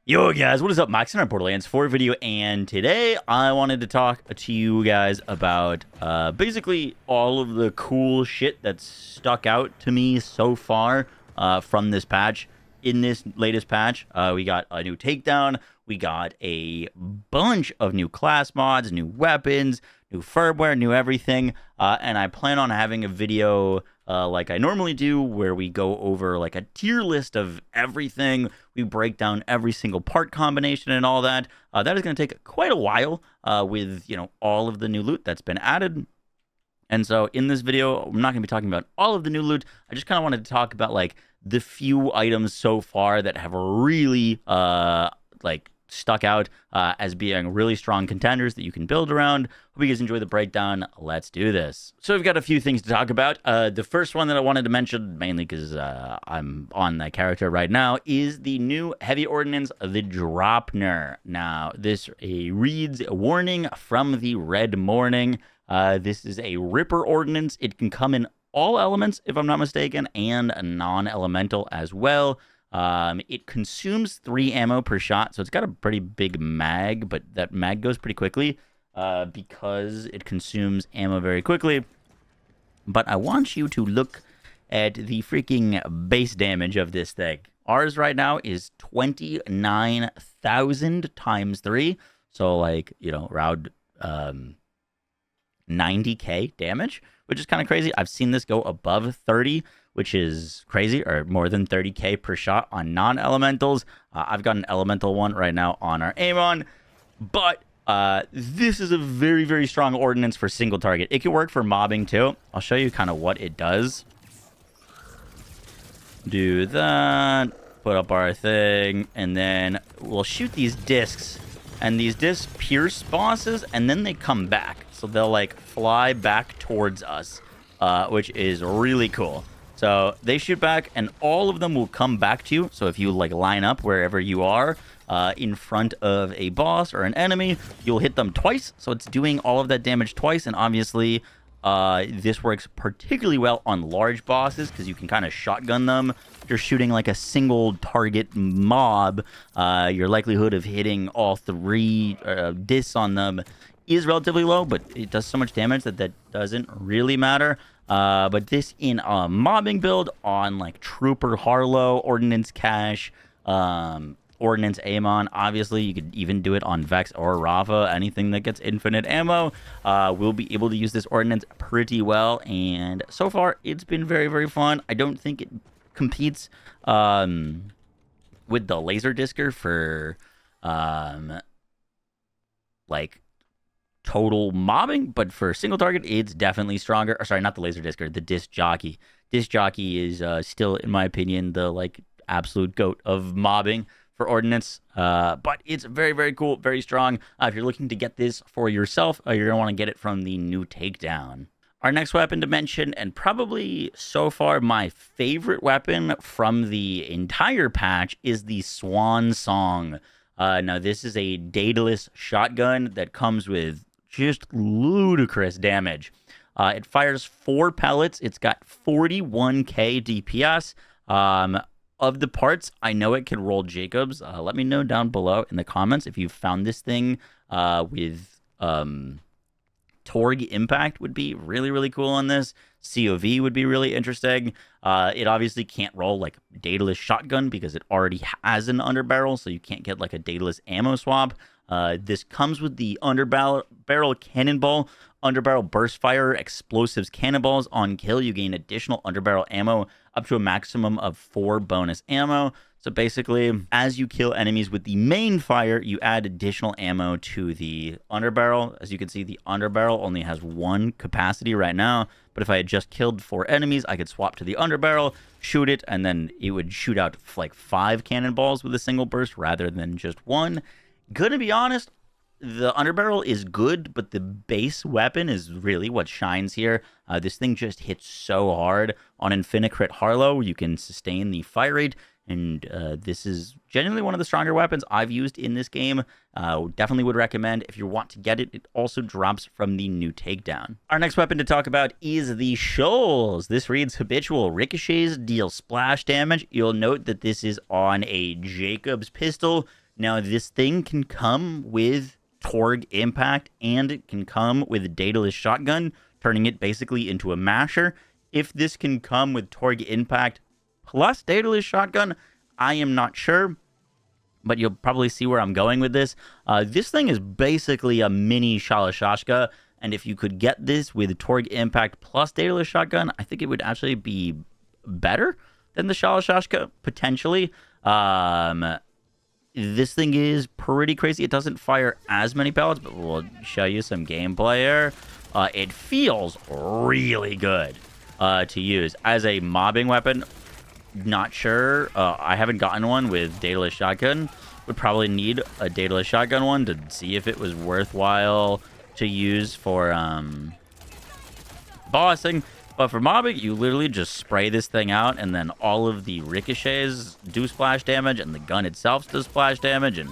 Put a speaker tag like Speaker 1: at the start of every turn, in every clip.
Speaker 1: Yo guys, what is up? Max in our Borderlands 4 video, and today I wanted to talk to you guys about basically all of the cool shit that's stuck out to me so far from this patch. In this latest patch, we got a new takedown, we got a bunch of new class mods, new weapons, new firmware, new everything, and I plan on having a video like I normally do, where we go over like a tier list of everything. We break down every single part combination and all that. That is going to take quite a while with, all of the new loot that's been added. And so in this video, I'm not going to be talking about all of the new loot. I just kind of wanted to talk about like the few items so far that have really stuck out as being really strong contenders that you can build around. Hope you guys enjoy the breakdown. Let's do this. So we've got a few things to talk about. The first one that I wanted to mention, mainly because I'm on that character right now, is the new heavy ordnance, the Dropner. Now, this reads, warning from the Red Morning. This is a Ripper ordnance. It can come in all elements, if I'm not mistaken, and non-elemental as well. It consumes 3 ammo per shot, so it's got a pretty big mag, but that mag goes pretty quickly because it consumes ammo very quickly. But I want you to look at the freaking base damage of this thing. Ours right now is 29,000 times 3, so around 90k damage, which is kind of crazy. I've seen this go above 30, which is crazy, or more than 30k per shot on non-elementals. I've got an elemental one right now on our Amon, but this is a very, very strong ordnance for single target. It can work for mobbing too. I'll show you kind of what it does. Do that, put up our thing, and then we'll shoot these discs, and these discs pierce bosses, and then they come back. So they'll like fly back towards us, which is really cool. So they shoot back, and all of them will come back to you. So if you like line up wherever you are in front of a boss or an enemy, you'll hit them twice. So it's doing all of that damage twice. And obviously, this works particularly well on large bosses because you can kind of shotgun them. If you're shooting like a single target mob, your likelihood of hitting all 3 discs on them is relatively low, but it does so much damage that doesn't really matter. But this in a mobbing build on like Trooper Harlowe, Ordnance Cache, Ordnance Amon. Obviously, you could even do it on Vex or Rafa. Anything that gets infinite ammo will be able to use this ordnance pretty well. And so far, it's been very, very fun. I don't think it competes with the laser discer for total mobbing, but for single target, it's definitely stronger. Or sorry, not the laser discer, the disc jockey. Disc jockey is still, in my opinion, the absolute goat of mobbing for ordnance. But it's very, very cool, very strong. If you're looking to get this for yourself, you're gonna want to get it from the new takedown. Our next weapon to mention, and probably so far my favorite weapon from the entire patch, is the Swan Song. Now, this is a dataless shotgun that comes with just ludicrous damage. It fires 4 pellets. It's got 41k DPS. Of the parts, I know it can roll Jacobs. Let me know down below in the comments if you found this thing with Torg Impact would be really, really cool on this. COV would be really interesting. It obviously can't roll like dataless shotgun because it already has an underbarrel, so you can't get like a dataless ammo swap. This comes with the underbarrel cannonball, underbarrel burst fire, explosives cannonballs. On kill, you gain additional underbarrel ammo up to a maximum of 4 bonus ammo. So basically, as you kill enemies with the main fire, you add additional ammo to the underbarrel. As you can see, the underbarrel only has 1 capacity right now. But if I had just killed 4 enemies, I could swap to the underbarrel, shoot it, and then it would shoot out like 5 cannonballs with a single burst rather than just 1. Gonna be honest, the underbarrel is good, but the base weapon is really what shines here. This thing just hits so hard. On Infinite Crit Harlowe, you can sustain the fire rate, and this is genuinely one of the stronger weapons I've used in this game. Definitely would recommend if you want to get it. It also drops from the new takedown. Our next weapon to talk about is the Shoals. This reads habitual ricochets deal splash damage. You'll note that this is on a Jacobs pistol. Now, this thing can come with Torg Impact, and it can come with a Daedalus Shotgun, turning it basically into a masher. If this can come with Torg Impact plus Daedalus Shotgun, I am not sure, but you'll probably see where I'm going with this. This thing is basically a mini Shalashashka, and if you could get this with Torg Impact plus Daedalus Shotgun, I think it would actually be better than the Shalashashka, potentially. This thing is pretty crazy. It doesn't fire as many pellets, but we'll show you some gameplay here. It feels really good to use. As a mobbing weapon, not sure. I haven't gotten one with Daedalus Shotgun. Would probably need a Daedalus Shotgun one to see if it was worthwhile to use for bossing. But for mobbing, you literally just spray this thing out, and then all of the ricochets do splash damage, and the gun itself does splash damage, and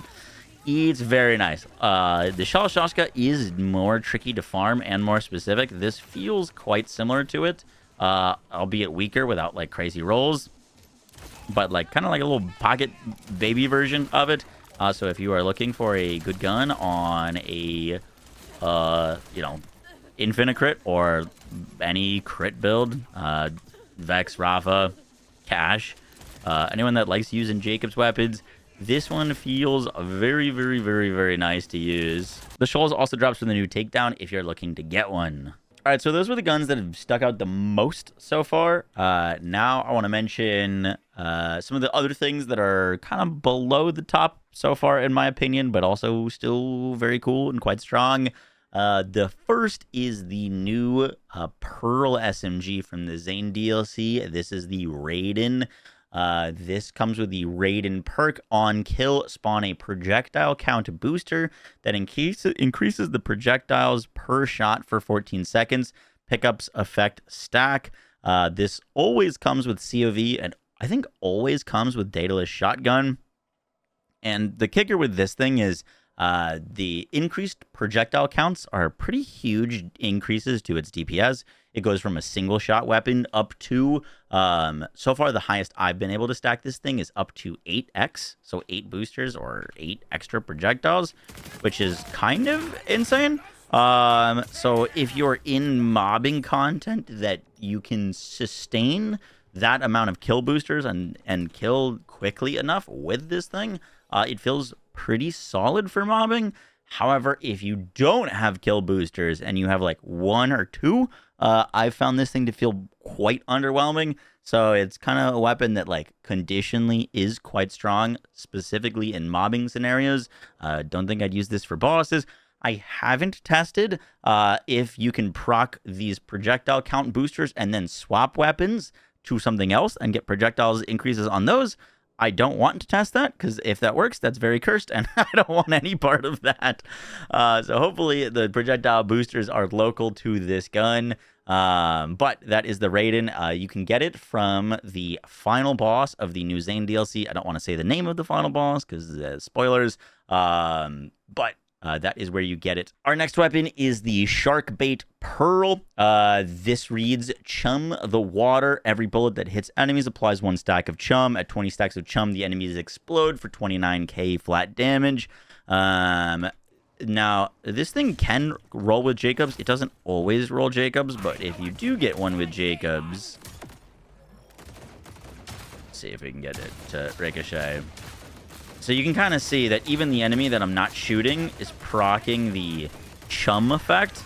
Speaker 1: it's very nice. The Shalashashka is more tricky to farm and more specific. This feels quite similar to it, albeit weaker without like crazy rolls, but like kind of like a little pocket baby version of it. So if you are looking for a good gun on a, infinite crit or any crit build, Vex, Rafa, Cash, anyone that likes using Jacob's weapons, this one feels very, very, very, very nice to use. The Shoals also drops from the new Takedown if you're looking to get one. All right, so those were the guns that have stuck out the most so far. Now I want to mention some of the other things that are kind of below the top so far, in my opinion, but also still very cool and quite strong. The first is the new Pearl SMG from the Zane DLC. This is the Raiden. This comes with the Raiden perk. On kill, spawn a projectile count booster that increases the projectiles per shot for 14 seconds. Pickups effect stack. This always comes with COV, and I think always comes with Daedalus Shotgun. And the kicker with this thing is the increased projectile counts are pretty huge increases to its DPS. It goes from a single shot weapon up to, so far the highest I've been able to stack this thing is up to 8x. So 8 boosters or 8 extra projectiles, which is kind of insane. So if you're in mobbing content that you can sustain that amount of kill boosters and kill quickly enough with this thing, it feels pretty solid for mobbing. However, if you don't have kill boosters and you have like 1 or 2, I found this thing to feel quite underwhelming. So it's kind of a weapon that like conditionally is quite strong, specifically in mobbing scenarios. Don't think I'd use this for bosses. I haven't tested if you can proc these projectile count boosters and then swap weapons to something else and get projectiles increases on those. I don't want to test that, because if that works, that's very cursed, and I don't want any part of that. So hopefully the projectile boosters are local to this gun. But that is the Raiden. You can get it from the final boss of the new Zane DLC. I don't want to say the name of the final boss, because spoilers. But that is where you get it. Our next weapon is the Shark Bait Pearl. This reads, Chum the Water. Every bullet that hits enemies applies 1 stack of chum. At 20 stacks of chum, the enemies explode for 29k flat damage. Now, this thing can roll with Jacobs. It doesn't always roll Jacobs, but if you do get one with Jacobs... Let's see if we can get it to ricochet. So you can kind of see that even the enemy that I'm not shooting is proccing the chum effect,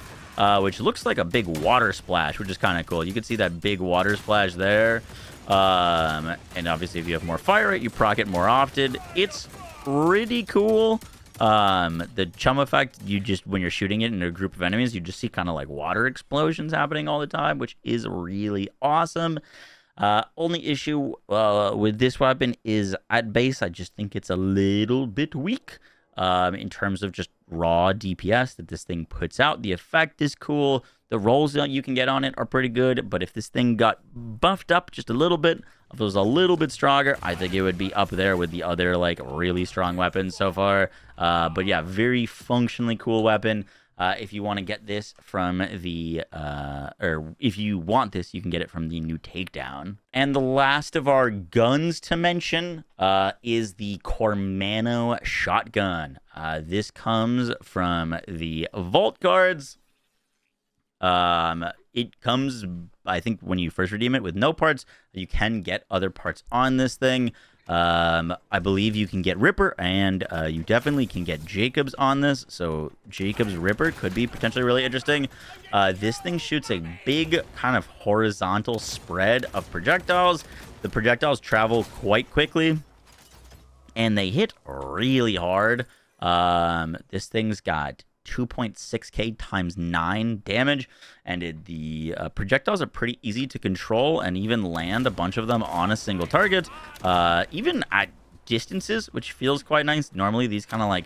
Speaker 1: which looks like a big water splash, which is kind of cool. You can see that big water splash there. And obviously, if you have more fire rate, you proc it more often. It's pretty cool. The chum effect, you just, when you're shooting it in a group of enemies, you just see kind of like water explosions happening all the time, which is really awesome. Only issue with this weapon is at base, I just think it's a little bit weak in terms of just raw DPS that this thing puts out. The effect is cool. The rolls that you can get on it are pretty good, but if this thing got buffed up just a little bit, if it was a little bit stronger, I think it would be up there with the other like really strong weapons so far. But yeah, very functionally cool weapon. If you want to get this from the, or if you want this, you can get it from the new Takedown. And the last of our guns to mention is the Cormano shotgun. This comes from the Vault Guards. It comes, I think, when you first redeem it with no parts. You can get other parts on this thing. I believe you can get Ripper, and you definitely can get Jacobs on this. So Jacobs Ripper could be potentially really interesting. This thing shoots a big kind of horizontal spread of projectiles. The projectiles travel quite quickly, and they hit really hard. This thing's got 2.6k times 9 damage, and the projectiles are pretty easy to control and even land a bunch of them on a single target, even at distances, which feels quite nice. Normally these kind of like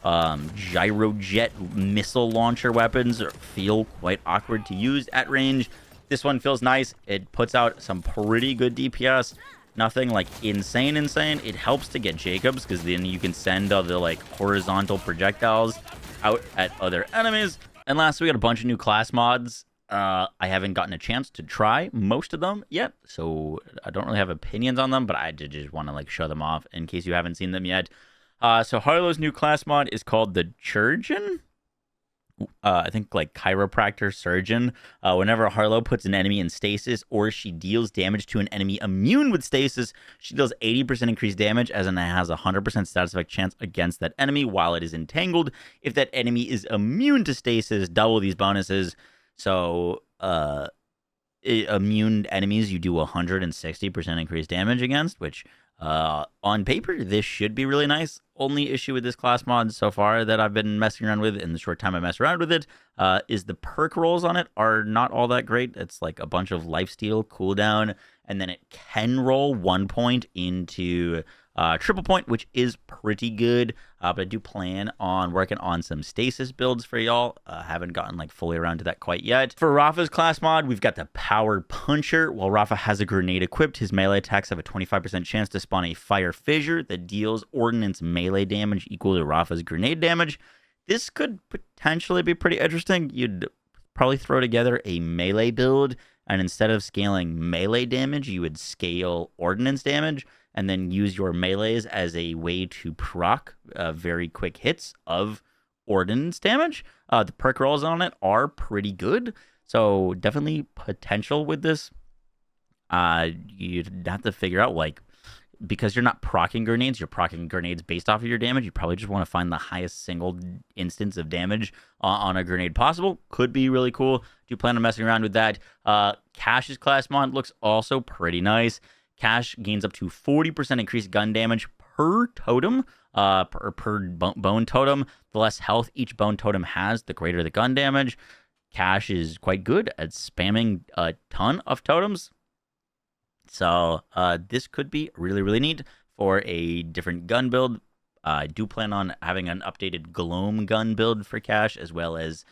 Speaker 1: gyrojet missile launcher weapons feel quite awkward to use at range. This one feels nice. It puts out some pretty good DPS. Nothing like insane. It helps to get Jacobs, because then you can send other like horizontal projectiles out at other enemies. And last, we got a bunch of new class mods. I haven't gotten a chance to try most of them yet, so I don't really have opinions on them, but I did just want to like show them off in case you haven't seen them yet. So Harlowe's new class mod is called the Chirurgeon. I think like chiropractor surgeon. Whenever Harlowe puts an enemy in stasis, or she deals damage to an enemy immune with stasis, she deals 80% increased damage, as in it has a 100% status effect chance against that enemy while it is entangled. If that enemy is immune to stasis, double these bonuses. So immune enemies you do 160% increased damage against, which on paper this should be really nice. Only issue with this class mod so far that I've been messing around with in the short time I mess around with it is the perk rolls on it are not all that great. It's like a bunch of lifesteal cooldown, and then it can roll 1 point into triple point, which is pretty good. But I do plan on working on some stasis builds for y'all. Haven't gotten like fully around to that quite yet. For Rafa's class mod, we've got the Power Puncher. While Rafa has a grenade equipped, his melee attacks have a 25% chance to spawn a fire fissure that deals ordnance melee damage equal to Rafa's grenade damage. This could potentially be pretty interesting. You'd probably throw together a melee build, and instead of scaling melee damage, you would scale ordnance damage, and then use your melees as a way to proc very quick hits of ordnance damage. The perk rolls on it are pretty good, so definitely potential with this. You'd have to figure out, like, because you're not proccing grenades, you're proccing grenades based off of your damage. You probably just want to find the highest single instance of damage on a grenade possible. Could be really cool. Do plan on messing around with that. C4sh Class Mod looks also pretty nice. C4sh gains up to 40% increased gun damage per totem, per bone totem. The less health each bone totem has, the greater the gun damage. C4sh is quite good at spamming a ton of totems. So this could be really, really neat for a different gun build. I do plan on having an updated Gloam gun build for C4sh, as well as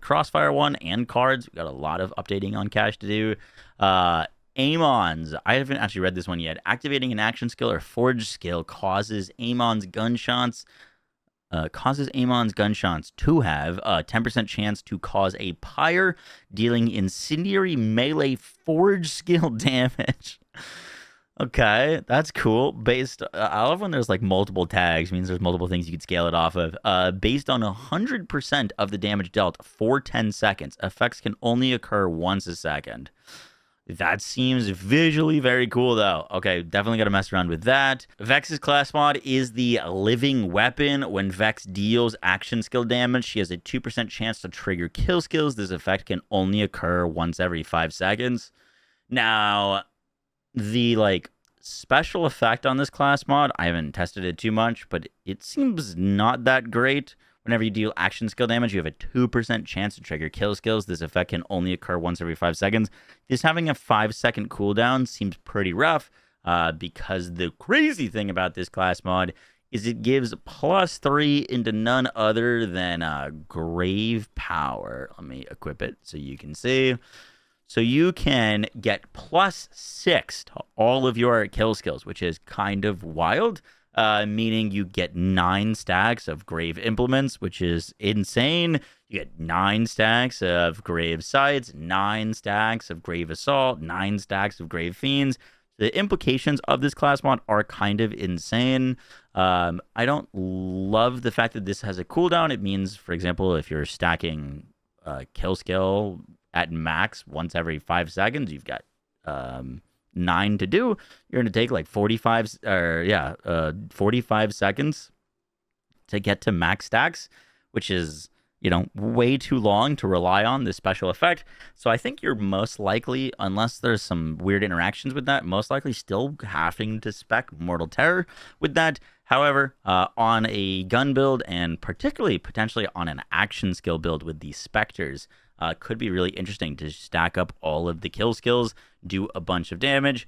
Speaker 1: Crossfire one and cards. We've got a lot of updating on C4sh to do. Amon's. I haven't actually read this one yet. Activating an action skill or forge skill causes Amon's gunshots to have a 10% chance to cause a pyre, dealing incendiary melee forge skill damage. Okay, that's cool. I love when there's like multiple tags. It means there's multiple things you could scale it off of. Based on 100% of the damage dealt for 10 seconds. Effects can only occur once a second. That seems visually very cool, though. Okay, definitely got to mess around with that. Vex's class mod is the living weapon. When Vex deals action skill damage, she has a 2% chance to trigger kill skills. This effect can only occur once every 5 seconds. Now, the like special effect on this class mod, I haven't tested it too much, but it seems not that great. Whenever you deal action skill damage, you have a 2% chance to trigger kill skills. This effect can only occur once every 5 seconds. This having a 5-second cooldown seems pretty rough, because the crazy thing about this class mod is it gives +3 into none other than grave power. Let me equip it so you can see. So you can get +6 to all of your kill skills, which is kind of wild. meaning you get 9 stacks of Grave Implements, which is insane. You get 9 stacks of Grave Sights, 9 stacks of Grave Assault, 9 stacks of Grave Fiends. The implications of this class mod are kind of insane. I don't love the fact that this has a cooldown. It means, for example, if you're stacking kill skill at max once every 5 seconds, you've got 9 to do. You're going to take like 45 seconds to get to max stacks, which is, way too long to rely on this special effect. So I think you're most likely, unless there's some weird interactions with that, most likely still having to spec Mortal Terror with that. However, on a gun build, and particularly potentially on an action skill build with the Spectres, could be really interesting to stack up all of the kill skills, do a bunch of damage.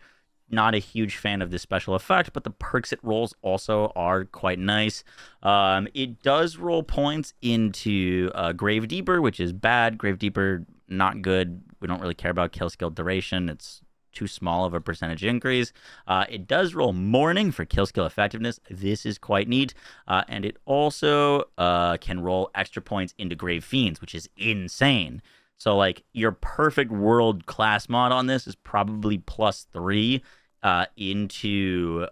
Speaker 1: Not a huge fan of this special effect, but the perks it rolls also are quite nice. It does roll points into Grave Deeper, which is bad. Grave Deeper, not good. We don't really care about kill skill duration. It's too small of a percentage increase. It does roll Mourning for kill skill effectiveness. This is quite neat. And it also can roll extra points into Grave Fiends, which is insane. So, like, your perfect world class mod on this is probably +3 into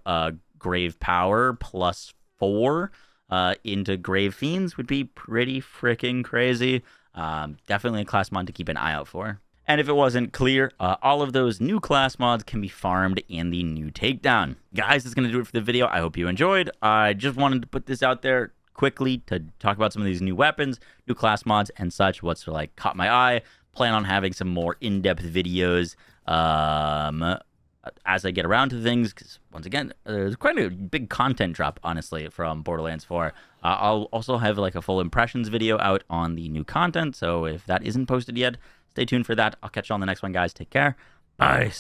Speaker 1: Grave Power, +4 into Grave Fiends would be pretty freaking crazy. Definitely a class mod to keep an eye out for. And if it wasn't clear, all of those new class mods can be farmed in the new Takedown. Guys, that's going to do it for the video. I hope you enjoyed. I just wanted to put this out there quickly to talk about some of these new weapons, new class mods, and such. What's like caught my eye. Plan on having some more in-depth videos as I get around to things, because once again, there's quite a big content drop, honestly, from Borderlands 4. I'll also have like a full impressions video out on the new content, so if that isn't posted yet, stay tuned for that. I'll catch you on the next one, guys. Take care. Bye.